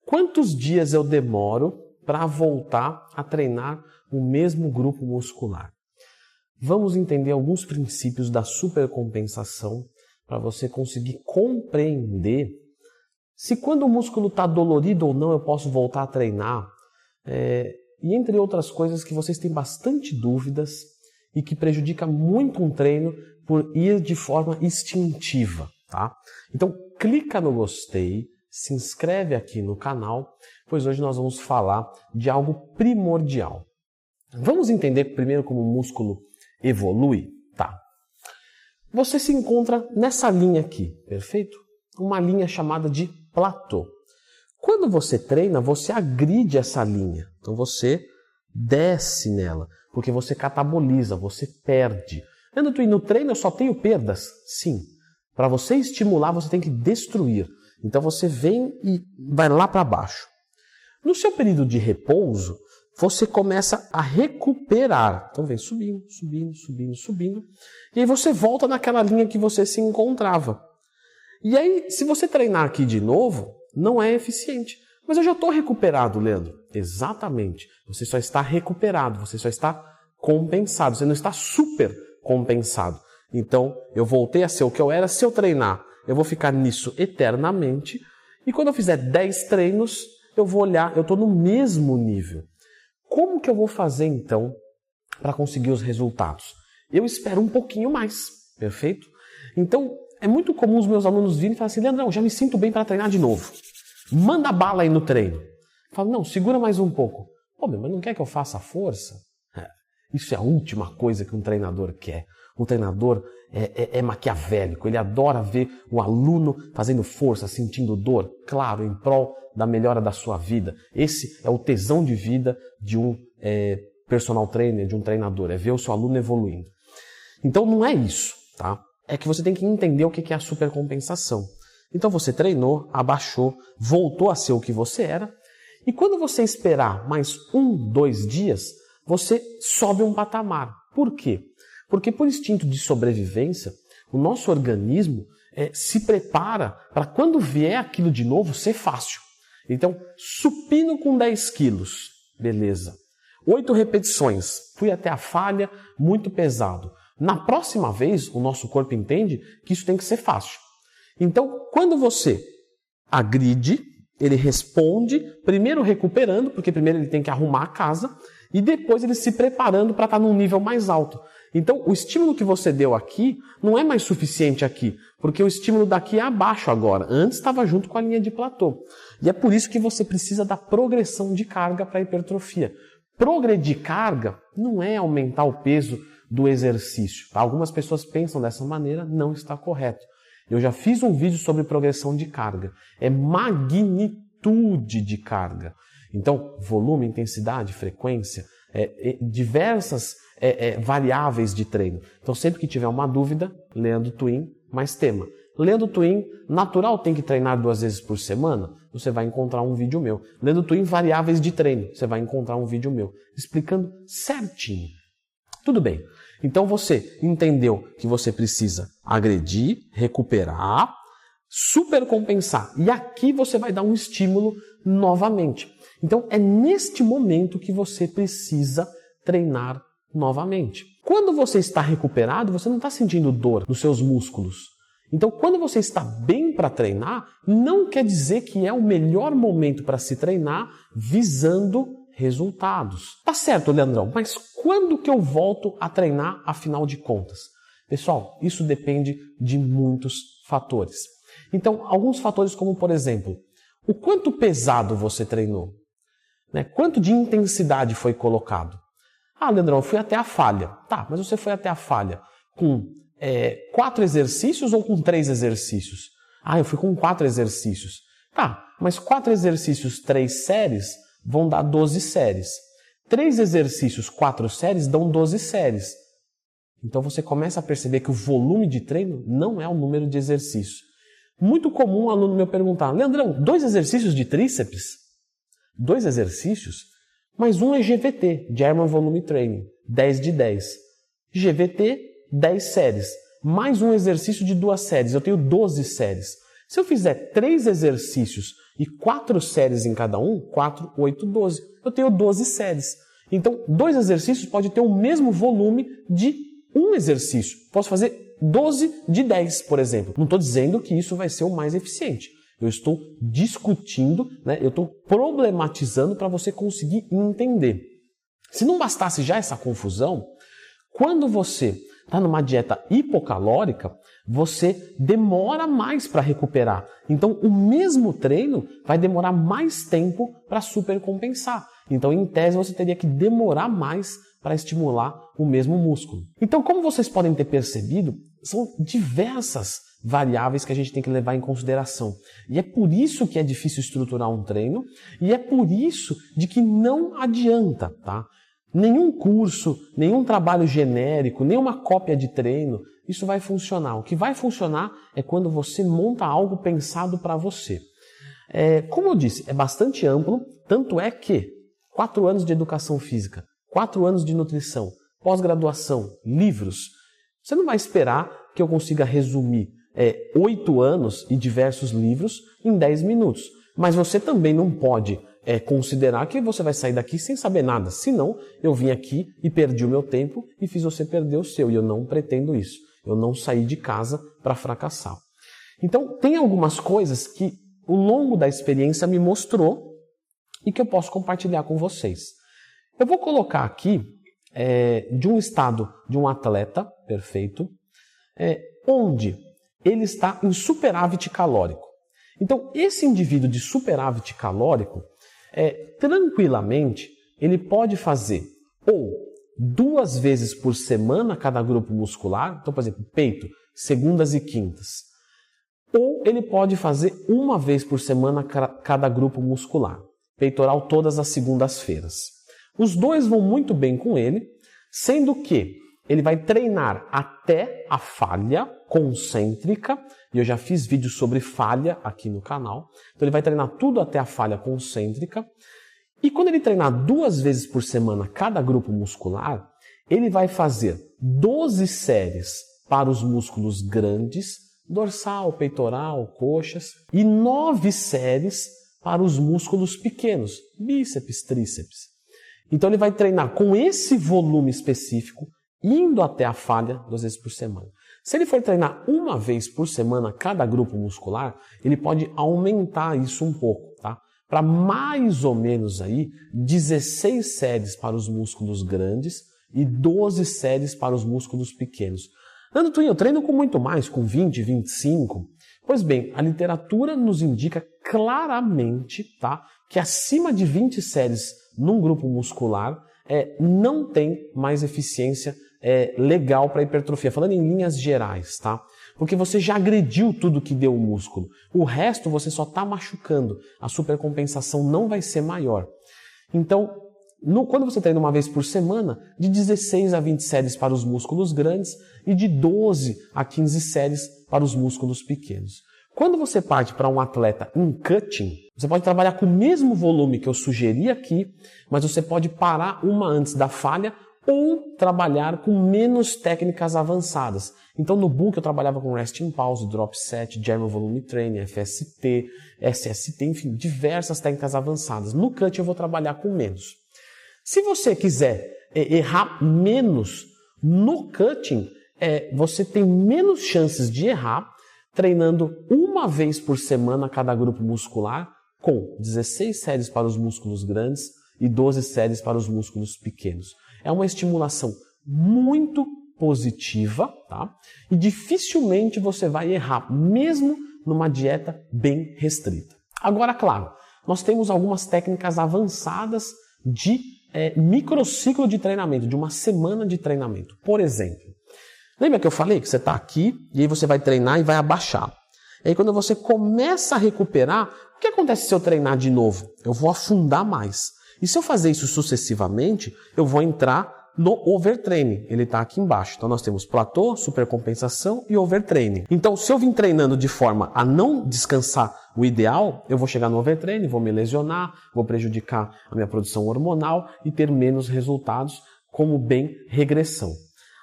Quantos dias eu demoro para voltar a treinar o mesmo grupo muscular? Vamos entender alguns princípios da supercompensação para você conseguir compreender se quando o músculo está dolorido ou não eu posso voltar a treinar. E entre outras coisas que vocês têm bastante dúvidas e que prejudica muito um treino por ir de forma instintiva, tá? Então clica no gostei, se inscreve aqui no canal, pois hoje nós vamos falar de algo primordial. Vamos entender primeiro como o músculo evolui? Tá. Você se encontra nessa linha aqui, perfeito? Uma linha chamada de platô. Quando você treina, você agride essa linha. Então você desce nela, porque você cataboliza, você perde. No treino eu só tenho perdas? Sim. Para você estimular, você tem que destruir. Então você vem e vai lá para baixo. No seu período de repouso, você começa a recuperar. Então vem subindo, subindo, subindo, subindo. E aí você volta naquela linha que você se encontrava. E aí, se você treinar aqui de novo, não é eficiente. Mas eu já estou recuperado, Leandro. Exatamente. Você só está recuperado, você só está compensado. Você não está super compensado. Então, eu voltei a ser o que eu era. Se eu treinar, eu vou ficar nisso eternamente. E quando eu fizer 10 treinos, eu vou olhar, eu estou no mesmo nível. Como que eu vou fazer, então, para conseguir os resultados? Eu espero um pouquinho mais, perfeito? Então, é muito comum os meus alunos virem e falarem assim, Leandrão, já me sinto bem para treinar de novo. Manda bala aí no treino. Eu falo, não, segura mais um pouco. Pô, mas não quer que eu faça força? Isso é a última coisa que um treinador quer. O treinador é maquiavélico, ele adora ver o aluno fazendo força, sentindo dor, claro, em prol da melhora da sua vida. Esse é o tesão de vida de um personal trainer, de um treinador, é ver o seu aluno evoluindo. Então não é isso, tá? É que você tem que entender o que é a supercompensação. Então você treinou, abaixou, voltou a ser o que você era, e quando você esperar mais 1, 2 dias, você sobe um patamar. Por quê? Porque por instinto de sobrevivência, o nosso organismo se prepara para quando vier aquilo de novo ser fácil. Então, supino com 10 quilos, beleza. 8 repetições, fui até a falha, muito pesado. Na próxima vez, o nosso corpo entende que isso tem que ser fácil. Então, quando você agride, ele responde, primeiro recuperando, porque primeiro ele tem que arrumar a casa, e depois ele se preparando para estar num nível mais alto. Então, o estímulo que você deu aqui não é mais suficiente aqui, porque o estímulo daqui é abaixo agora. Antes estava junto com a linha de platô. E é por isso que você precisa da progressão de carga para a hipertrofia. Progredir carga não é aumentar o peso do exercício. Algumas pessoas pensam dessa maneira, não está correto. Eu já fiz um vídeo sobre progressão de carga. É magnitude de carga. Então, volume, intensidade, frequência, diversas variáveis de treino. Então, sempre que tiver uma dúvida, Leandro Twin, mais tema. Leandro Twin, natural tem que treinar 2 vezes por semana? Você vai encontrar um vídeo meu. Leandro Twin, variáveis de treino. Você vai encontrar um vídeo meu, explicando certinho. Tudo bem. Então, você entendeu que você precisa agredir, recuperar, supercompensar. E aqui você vai dar um estímulo novamente. Então, é neste momento que você precisa treinar novamente. Quando você está recuperado, você não está sentindo dor nos seus músculos. Então, quando você está bem para treinar, não quer dizer que é o melhor momento para se treinar visando resultados. Tá certo, Leandrão, mas quando que eu volto a treinar, afinal de contas? Pessoal, isso depende de muitos fatores. Então, alguns fatores como, por exemplo, o quanto pesado você treinou? Quanto de intensidade foi colocado? Ah, Leandrão, eu fui até a falha. Tá, mas você foi até a falha com 4 exercícios ou com 3 exercícios? Ah, eu fui com 4 exercícios. Tá, mas 4 exercícios, 3 séries, vão dar 12 séries. 3 exercícios, 4 séries, dão 12 séries. Então você começa a perceber que o volume de treino não é o número de exercícios. Muito comum um aluno meu perguntar, Leandrão, 2 exercícios de tríceps? 2 exercícios? Mas um é GVT, German Volume Training, 10 de 10. GVT, 10 séries. Mais um exercício de 2 séries, eu tenho 12 séries. Se eu fizer 3 exercícios e 4 séries em cada um, 4, 8, 12. Eu tenho 12 séries. Então, 2 exercícios pode ter o mesmo volume de um exercício. Posso fazer 12 de 10, por exemplo. Não estou dizendo que isso vai ser o mais eficiente. Eu estou discutindo, eu estou problematizando para você conseguir entender. Se não bastasse já essa confusão, quando você está numa dieta hipocalórica, você demora mais para recuperar. Então, o mesmo treino vai demorar mais tempo para supercompensar. Então, em tese, você teria que demorar mais para estimular o mesmo músculo. Então, como vocês podem ter percebido, são diversas variáveis que a gente tem que levar em consideração. E é por isso que é difícil estruturar um treino, e é por isso de que não adianta, tá? Nenhum curso, nenhum trabalho genérico, nenhuma cópia de treino, isso vai funcionar. O que vai funcionar é quando você monta algo pensado para você. Como eu disse, é bastante amplo, tanto é que 4 anos de educação física, 4 anos de nutrição, pós-graduação, livros, você não vai esperar que eu consiga resumir 8 anos e diversos livros em 10 minutos. Mas você também não pode considerar que você vai sair daqui sem saber nada. Senão, eu vim aqui e perdi o meu tempo e fiz você perder o seu. E eu não pretendo isso. Eu não saí de casa para fracassar. Então, tem algumas coisas que ao longo da experiência me mostrou e que eu posso compartilhar com vocês. Eu vou colocar aqui de um estado de um atleta perfeito, onde ele está em superávit calórico. Então, esse indivíduo de superávit calórico, tranquilamente, ele pode fazer ou 2 vezes por semana cada grupo muscular, então, por exemplo, peito, segundas e quintas, ou ele pode fazer 1 vez por semana cada grupo muscular, peitoral todas as segundas-feiras. Os 2 vão muito bem com ele, sendo que ele vai treinar até a falha concêntrica, e eu já fiz vídeo sobre falha aqui no canal, então ele vai treinar tudo até a falha concêntrica, e quando ele treinar 2 vezes por semana cada grupo muscular, ele vai fazer 12 séries para os músculos grandes, dorsal, peitoral, coxas, e 9 séries para os músculos pequenos, bíceps, tríceps. Então ele vai treinar com esse volume específico, indo até a falha 2 vezes por semana. Se ele for treinar 1 vez por semana cada grupo muscular, ele pode aumentar isso um pouco, tá? Para mais ou menos aí 16 séries para os músculos grandes e 12 séries para os músculos pequenos. Nando Twin, eu treino com muito mais, com 20, 25. Pois bem, a literatura nos indica claramente, tá, que acima de 20 séries num grupo muscular não tem mais eficiência legal para hipertrofia, falando em linhas gerais, tá? Porque você já agrediu tudo que deu o músculo. O resto você só está machucando. A supercompensação não vai ser maior. Então, quando você treina 1 vez por semana, de 16 a 20 séries para os músculos grandes e de 12 a 15 séries para os músculos pequenos. Quando você parte para um atleta em cutting, você pode trabalhar com o mesmo volume que eu sugeri aqui, mas você pode parar uma antes da falha ou trabalhar com menos técnicas avançadas. Então no bulk eu trabalhava com resting pause, drop set, German volume training, FST, SST, enfim, diversas técnicas avançadas. No cut eu vou trabalhar com menos. Se você quiser errar menos no cutting, você tem menos chances de errar treinando 1 vez por semana cada grupo muscular, com 16 séries para os músculos grandes e 12 séries para os músculos pequenos. É uma estimulação muito positiva, tá? E dificilmente você vai errar, mesmo numa dieta bem restrita. Agora, claro, nós temos algumas técnicas avançadas de microciclo de treinamento, de uma semana de treinamento. Por exemplo, lembra que eu falei que você está aqui e aí você vai treinar e vai abaixar? E aí quando você começa a recuperar, o que acontece se eu treinar de novo? Eu vou afundar mais. E se eu fazer isso sucessivamente, eu vou entrar no overtraining. Ele está aqui embaixo. Então nós temos platô, supercompensação e overtraining. Então se eu vim treinando de forma a não descansar o ideal, eu vou chegar no overtraining, vou me lesionar, vou prejudicar a minha produção hormonal e ter menos resultados, como bem regressão.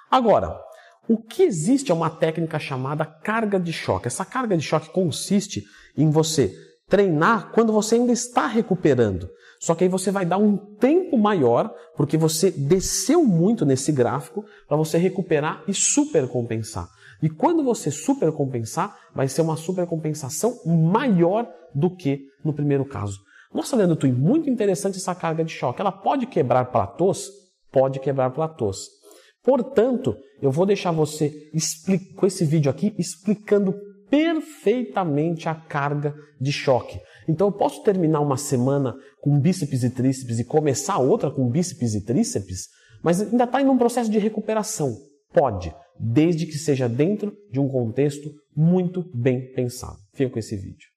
Agora, o que existe é uma técnica chamada carga de choque. Essa carga de choque consiste em você treinar quando você ainda está recuperando. Só que aí você vai dar um tempo maior, porque você desceu muito nesse gráfico, para você recuperar e supercompensar. E quando você supercompensar, vai ser uma supercompensação maior do que no primeiro caso. Nossa, Leandro Tui, muito interessante essa carga de choque. Ela pode quebrar platôs? Pode quebrar platôs. Portanto, eu vou deixar você com esse vídeo aqui explicando perfeitamente a carga de choque. Então eu posso terminar uma semana com bíceps e tríceps e começar outra com bíceps e tríceps, mas ainda está em um processo de recuperação. Pode, desde que seja dentro de um contexto muito bem pensado. Fica com esse vídeo.